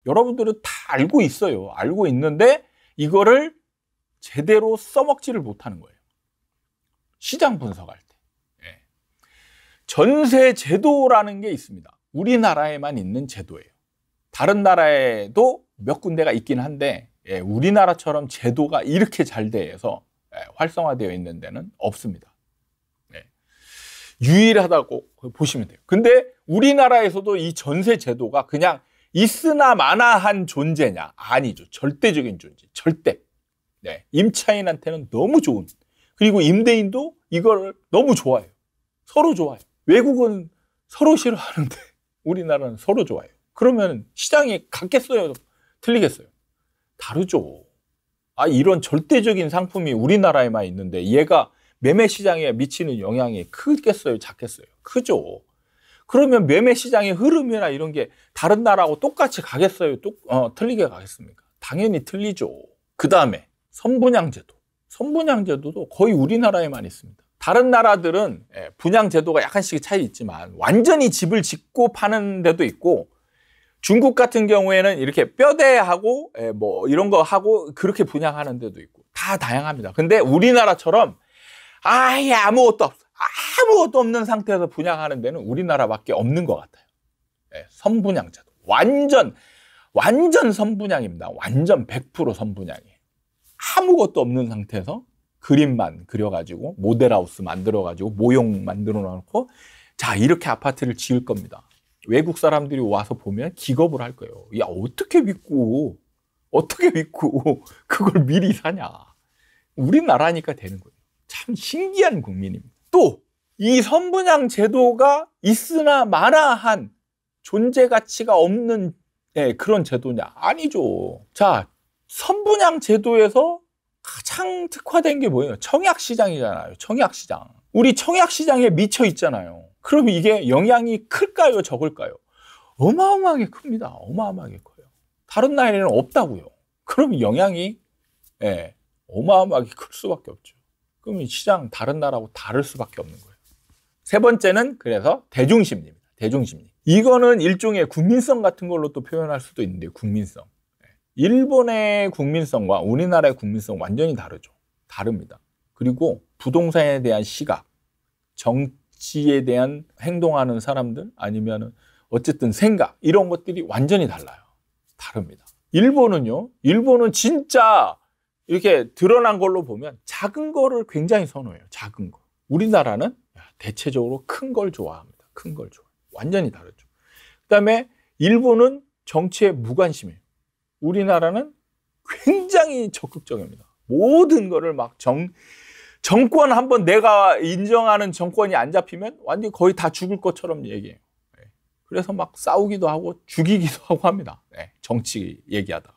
여러분들은 다 알고 있어요. 알고 있는데 이거를 제대로 써먹지를 못하는 거예요. 시장 분석할 때. 예. 전세 제도라는 게 있습니다. 우리나라에만 있는 제도예요. 다른 나라에도 몇 군데가 있긴 한데 우리나라처럼 제도가 이렇게 잘 돼서 활성화되어 있는 데는 없습니다. 유일하다고 보시면 돼요. 근데 우리나라에서도 이 전세 제도가 그냥 있으나 마나한 존재냐? 아니죠. 절대적인 존재. 절대. 임차인한테는 너무 좋은. 그리고 임대인도 이걸 너무 좋아해요. 서로 좋아해요. 외국은 서로 싫어하는데 우리나라는 서로 좋아해요. 그러면 시장이 같겠어요? 틀리겠어요? 다르죠. 이런 절대적인 상품이 우리나라에만 있는데 얘가 매매 시장에 미치는 영향이 크겠어요? 작겠어요? 크죠. 그러면 매매 시장의 흐름이나 이런 게 다른 나라하고 똑같이 가겠어요? 틀리게 가겠습니까? 당연히 틀리죠. 그 다음에 선분양제도. 선분양제도도 거의 우리나라에만 있습니다. 다른 나라들은 분양제도가 약간씩 차이 있지만 완전히 집을 짓고 파는 데도 있고, 중국 같은 경우에는 이렇게 뼈대하고 뭐 이런 거 하고 그렇게 분양하는 데도 있고 다 다양합니다. 근데 우리나라처럼 아예 아무것도 없는 상태에서 분양하는 데는 우리나라밖에 없는 것 같아요. 선분양제도. 완전 선분양입니다. 완전 100% 선분양이에요. 아무것도 없는 상태에서 그림만 그려가지고 모델하우스 만들어가지고 모형 만들어 놓고 자 이렇게 아파트를 지을 겁니다. 외국 사람들이 와서 보면 기겁을 할 거예요. 야 어떻게 믿고 그걸 미리 사냐. 우리나라니까 되는 거예요. 참 신기한 국민입니다. 또 이 선분양 제도가 있으나 마나한 존재 가치가 없는 그런 제도냐? 아니죠. 자, 선분양 제도에서 가장 특화된 게 뭐예요? 청약시장이잖아요. 청약시장. 우리 청약시장에 미쳐 있잖아요. 그럼 이게 영향이 클까요? 적을까요? 어마어마하게 큽니다. 어마어마하게 커요. 다른 나라에는 없다고요. 그럼 영향이 어마어마하게 클 수밖에 없죠. 그럼 이 시장 다른 나라하고 다를 수밖에 없는 거예요. 세 번째는 그래서 대중심리입니다. 대중심리. 이거는 일종의 국민성 같은 걸로 또 표현할 수도 있는데 국민성. 일본의 국민성과 우리나라의 국민성 완전히 다르죠. 다릅니다. 그리고 부동산에 대한 시각, 정치에 대한 행동하는 사람들 아니면 어쨌든 생각 이런 것들이 완전히 달라요. 다릅니다. 일본은 진짜 이렇게 드러난 걸로 보면 작은 거를 굉장히 선호해요. 작은 거. 우리나라는 대체적으로 큰 걸 좋아합니다. 큰 걸 좋아해요. 완전히 다르죠. 그다음에 일본은 정치에 무관심해요. 우리나라는 굉장히 적극적입니다. 모든 거를 막 정권 한번 내가 인정하는 정권이 안 잡히면 완전히 거의 다 죽을 것처럼 얘기해요. 그래서 막 싸우기도 하고 죽이기도 하고 합니다. 정치 얘기하다가.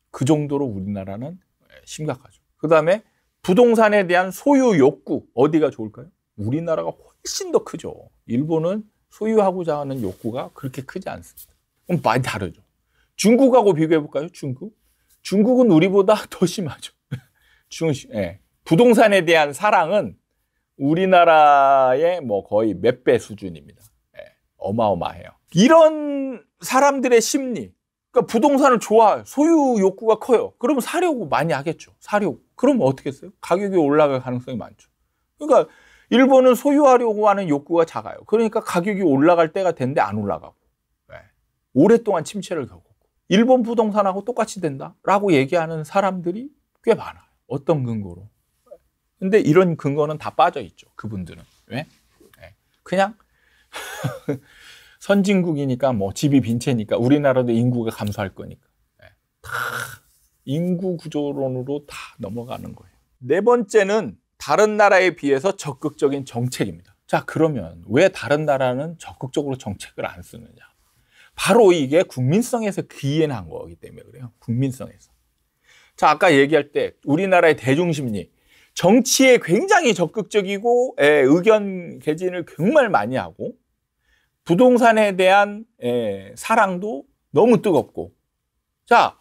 그 정도로 우리나라는 심각하죠. 그 다음에 부동산에 대한 소유 욕구 어디가 좋을까요? 우리나라가 훨씬 더 크죠. 일본은 소유하고자 하는 욕구가 그렇게 크지 않습니다. 그럼 많이 다르죠. 중국하고 비교해볼까요? 중국은 우리보다 더 심하죠. 부동산에 대한 사랑은 우리나라의 뭐 거의 몇 배 수준입니다. 어마어마해요. 이런 사람들의 심리, 그러니까 부동산을 좋아해요. 소유 욕구가 커요. 그러면 사려고 많이 하겠죠. 사려고. 그러면 어떻게 했어요? 가격이 올라갈 가능성이 많죠. 그러니까 일본은 소유하려고 하는 욕구가 작아요. 그러니까 가격이 올라갈 때가 됐는데 안 올라가고 오랫동안 침체를 겪었고 일본 부동산하고 똑같이 된다라고 얘기하는 사람들이 꽤 많아요. 어떤 근거로? 근데 이런 근거는 다 빠져 있죠. 그분들은. 왜? 그냥 선진국이니까 뭐 집이 빈채니까 우리나라도 인구가 감소할 거니까 다 인구 구조론으로 다 넘어가는 거예요. 네 번째는 다른 나라에 비해서 적극적인 정책입니다. 자, 그러면 왜 다른 나라는 적극적으로 정책을 안 쓰느냐? 바로 이게 국민성에서 기인한 거기 때문에 그래요. 국민성에서. 자, 아까 얘기할 때 우리나라의 대중심리, 정치에 굉장히 적극적이고 의견 개진을 정말 많이 하고 부동산에 대한 사랑도 너무 뜨겁고. 자,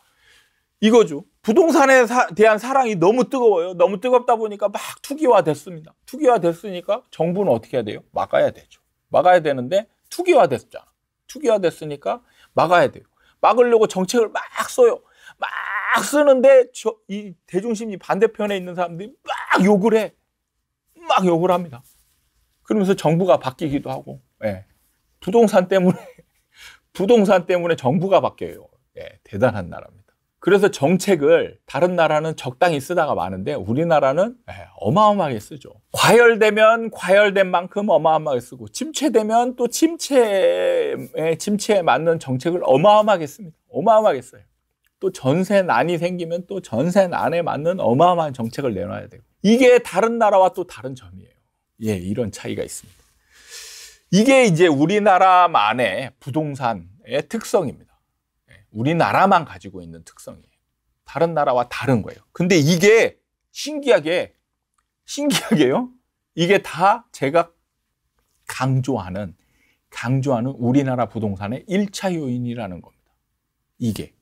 이거죠. 부동산에 대한 사랑이 너무 뜨거워요. 너무 뜨겁다 보니까 막 투기화 됐습니다. 투기화 됐으니까 정부는 어떻게 해야 돼요? 막아야 되죠. 막아야 되는데 투기화 됐잖아. 투기화 됐으니까 막아야 돼요. 막으려고 정책을 막 써요. 막 쓰는데 이 대중심리 반대편에 있는 사람들이 막 욕을 해. 막 욕을 합니다. 그러면서 정부가 바뀌기도 하고, 예. 부동산 때문에 정부가 바뀌어요. 예, 대단한 나라입니다. 그래서 정책을 다른 나라는 적당히 쓰다가 마는데 우리나라는 어마어마하게 쓰죠. 과열되면 과열된 만큼 어마어마하게 쓰고 침체되면 또 침체에 맞는 정책을 어마어마하게 씁니다. 어마어마하게 써요. 또 전세난이 생기면 또 전세난에 맞는 어마어마한 정책을 내놔야 되고. 이게 다른 나라와 또 다른 점이에요. 예, 이런 차이가 있습니다. 이게 이제 우리나라만의 부동산의 특성입니다. 우리나라만 가지고 있는 특성이에요. 다른 나라와 다른 거예요. 근데 이게 신기하게요. 이게 다 제가 강조하는 우리나라 부동산의 1차 요인이라는 겁니다. 이게.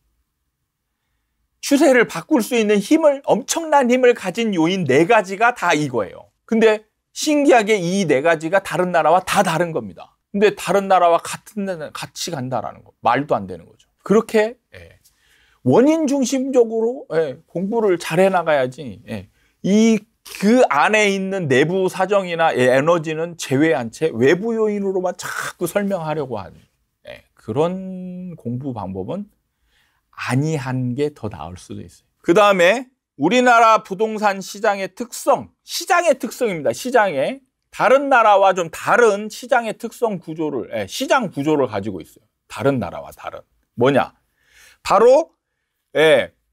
추세를 바꿀 수 있는 엄청난 힘을 가진 요인 4가지가 다 이거예요. 근데 신기하게 이 4가지가 다른 나라와 다 다른 겁니다. 근데 다른 나라와 같이 간다라는 거. 말도 안 되는 거죠. 그렇게 원인 중심적으로 공부를 잘 해나가야지 그 안에 있는 내부 사정이나 에너지는 제외한 채 외부 요인으로만 자꾸 설명하려고 하는 그런 공부 방법은 아니한 게 더 나을 수도 있어요. 그 다음에 우리나라 부동산 시장의 특성입니다. 다른 나라와 좀 다른 시장의 특성 구조를, 시장 구조를 가지고 있어요. 다른 나라와 다른. 뭐냐? 바로,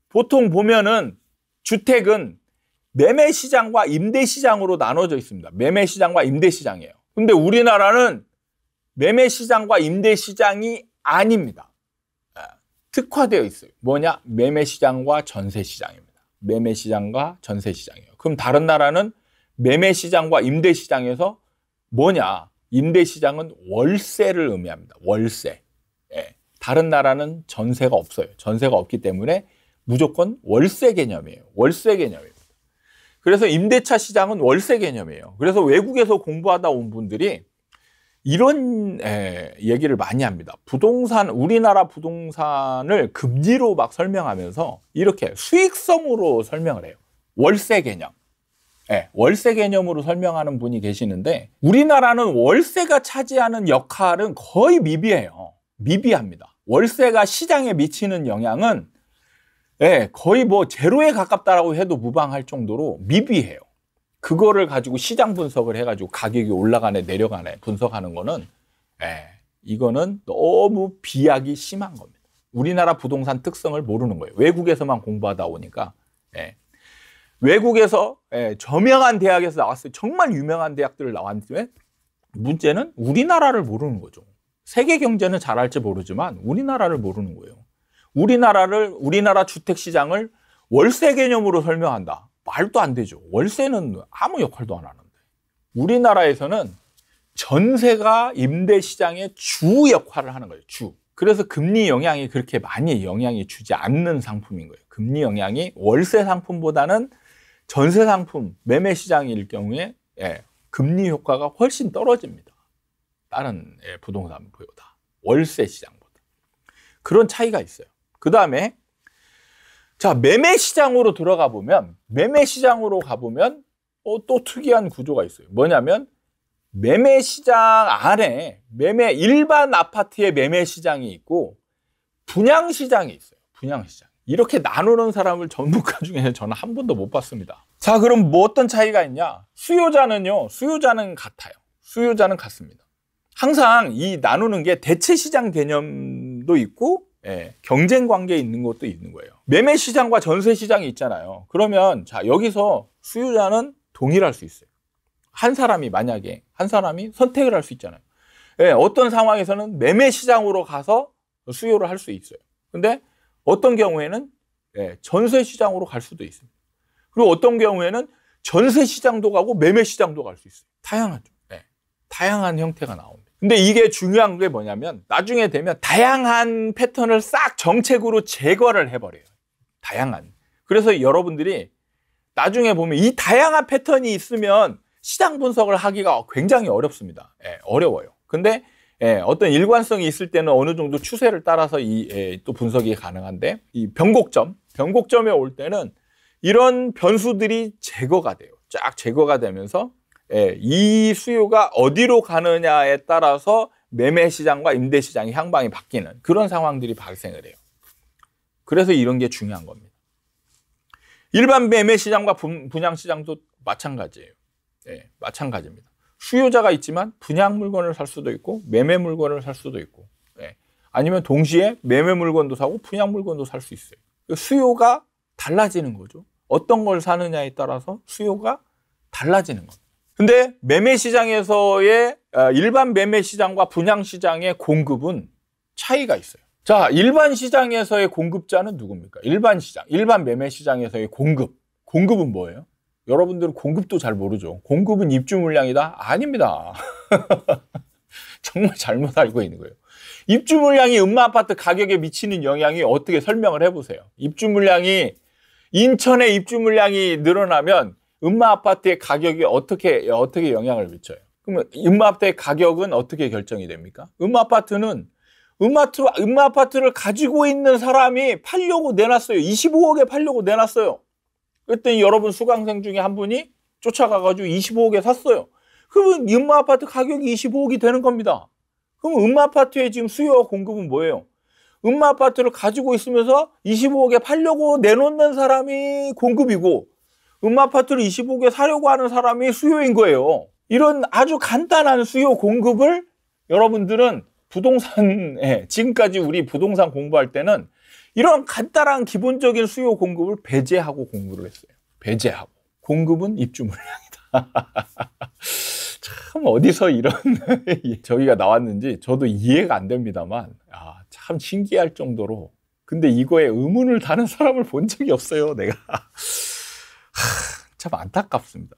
보통 보면은 주택은 매매 시장과 임대 시장으로 나눠져 있습니다. 매매 시장과 임대 시장이에요. 근데 우리나라는 매매 시장과 임대 시장이 아닙니다. 특화되어 있어요. 뭐냐? 매매 시장과 전세 시장입니다. 매매 시장과 전세 시장이에요. 그럼 다른 나라는 매매 시장과 임대 시장에서 뭐냐? 임대 시장은 월세를 의미합니다. 월세. 다른 나라는 전세가 없어요. 전세가 없기 때문에 무조건 월세 개념이에요. 월세 개념입니다. 그래서 임대차 시장은 월세 개념이에요. 그래서 외국에서 공부하다 온 분들이 이런 얘기를 많이 합니다. 우리나라 부동산을 금리로 막 설명하면서 이렇게 수익성으로 설명을 해요. 월세 개념. 월세 개념으로 설명하는 분이 계시는데 우리나라는 월세가 차지하는 역할은 거의 미비해요. 미비합니다. 월세가 시장에 미치는 영향은 거의 뭐 제로에 가깝다라고 해도 무방할 정도로 미비해요. 그거를 가지고 시장 분석을 해가지고 가격이 올라가네 내려가네 분석하는 거는 이거는 너무 비약이 심한 겁니다. 우리나라 부동산 특성을 모르는 거예요. 외국에서만 공부하다 오니까 외국에서 저명한 대학에서 나왔어요. 정말 유명한 대학들을 나왔는데 문제는 우리나라를 모르는 거죠. 세계 경제는 잘할지 모르지만 우리나라를 모르는 거예요. 우리나라 주택 시장을 월세 개념으로 설명한다. 말도 안 되죠. 월세는 아무 역할도 안 하는데. 우리나라에서는 전세가 임대 시장의 주 역할을 하는 거예요. 주. 그래서 금리 영향이 그렇게 많이 영향이 주지 않는 상품인 거예요. 금리 영향이 월세 상품보다는 전세 상품, 매매 시장일 경우에 금리 효과가 훨씬 떨어집니다. 다른 부동산보다. 월세 시장보다. 그런 차이가 있어요. 그 다음에 자, 매매 시장으로 가보면 또 특이한 구조가 있어요. 뭐냐면 매매 시장 안에 일반 아파트의 매매 시장이 있고 분양 시장이 있어요. 분양 시장. 이렇게 나누는 사람을 전문가 중에 저는 한 번도 못 봤습니다. 자, 그럼 뭐 어떤 차이가 있냐? 수요자는 같아요. 수요자는 같습니다. 항상 이 나누는 게 대체 시장 개념도 있고 경쟁 관계에 있는 것도 있는 거예요. 매매 시장과 전세 시장이 있잖아요. 그러면 자, 여기서 수요자는 동일할 수 있어요. 한 사람이 선택을 할 수 있잖아요. 어떤 상황에서는 매매 시장으로 가서 수요를 할 수 있어요. 근데 어떤 경우에는 전세 시장으로 갈 수도 있습니다. 그리고 어떤 경우에는 전세 시장도 가고 매매 시장도 갈 수 있어요. 다양하죠. 다양한 형태가 나옵니다. 근데 이게 중요한 게 뭐냐면 나중에 되면 다양한 패턴을 싹 정책으로 제거를 해버려요. 다양한. 그래서 여러분들이 나중에 보면 이 다양한 패턴이 있으면 시장 분석을 하기가 굉장히 어렵습니다. 어려워요. 근데 어떤 일관성이 있을 때는 어느 정도 추세를 따라서 또 분석이 가능한데, 이 변곡점에 올 때는 이런 변수들이 제거가 돼요. 쫙 제거가 되면서 이 수요가 어디로 가느냐에 따라서 매매 시장과 임대 시장의 향방이 바뀌는 그런 상황들이 발생을 해요. 그래서 이런 게 중요한 겁니다. 일반 매매 시장과 분양 시장도 마찬가지예요. 마찬가지입니다. 수요자가 있지만 분양 물건을 살 수도 있고 매매 물건을 살 수도 있고, 아니면 동시에 매매 물건도 사고 분양 물건도 살 수 있어요. 수요가 달라지는 거죠. 어떤 걸 사느냐에 따라서 수요가 달라지는 겁니다. 근데 매매 시장에서의 일반 매매 시장과 분양 시장의 공급은 차이가 있어요. 자, 일반 시장에서의 공급자는 누굽니까? 일반 시장, 일반 매매 시장에서의 공급은 뭐예요? 여러분들은 공급도 잘 모르죠. 공급은 입주 물량이다? 아닙니다. 정말 잘못 알고 있는 거예요. 입주 물량이 음마아파트 가격에 미치는 영향이 어떻게 설명을 해보세요. 입주 물량이, 인천의 입주 물량이 늘어나면 음마아파트의 가격이 어떻게 영향을 미쳐요? 그러면 음마아파트의 가격은 어떻게 결정이 됩니까? 음마아파트를 가지고 있는 사람이 팔려고 내놨어요. 25억에 팔려고 내놨어요. 그랬더니 여러분 수강생 중에 한 분이 쫓아가가지고 25억에 샀어요. 그러면 음마아파트 가격이 25억이 되는 겁니다. 그럼 음마아파트의 지금 수요와 공급은 뭐예요? 음마아파트를 가지고 있으면서 25억에 팔려고 내놓는 사람이 공급이고, 음마아파트를 25억에 사려고 하는 사람이 수요인 거예요. 이런 아주 간단한 수요 공급을 여러분들은 지금까지 우리 부동산 공부할 때는 이런 간단한 기본적인 수요 공급을 배제하고 공부를 했어요. 배제하고. 공급은 입주 물량이다. 참 어디서 이런 저기가 나왔는지 저도 이해가 안 됩니다만, 참 신기할 정도로. 근데 이거에 의문을 다는 사람을 본 적이 없어요, 내가. 참 안타깝습니다.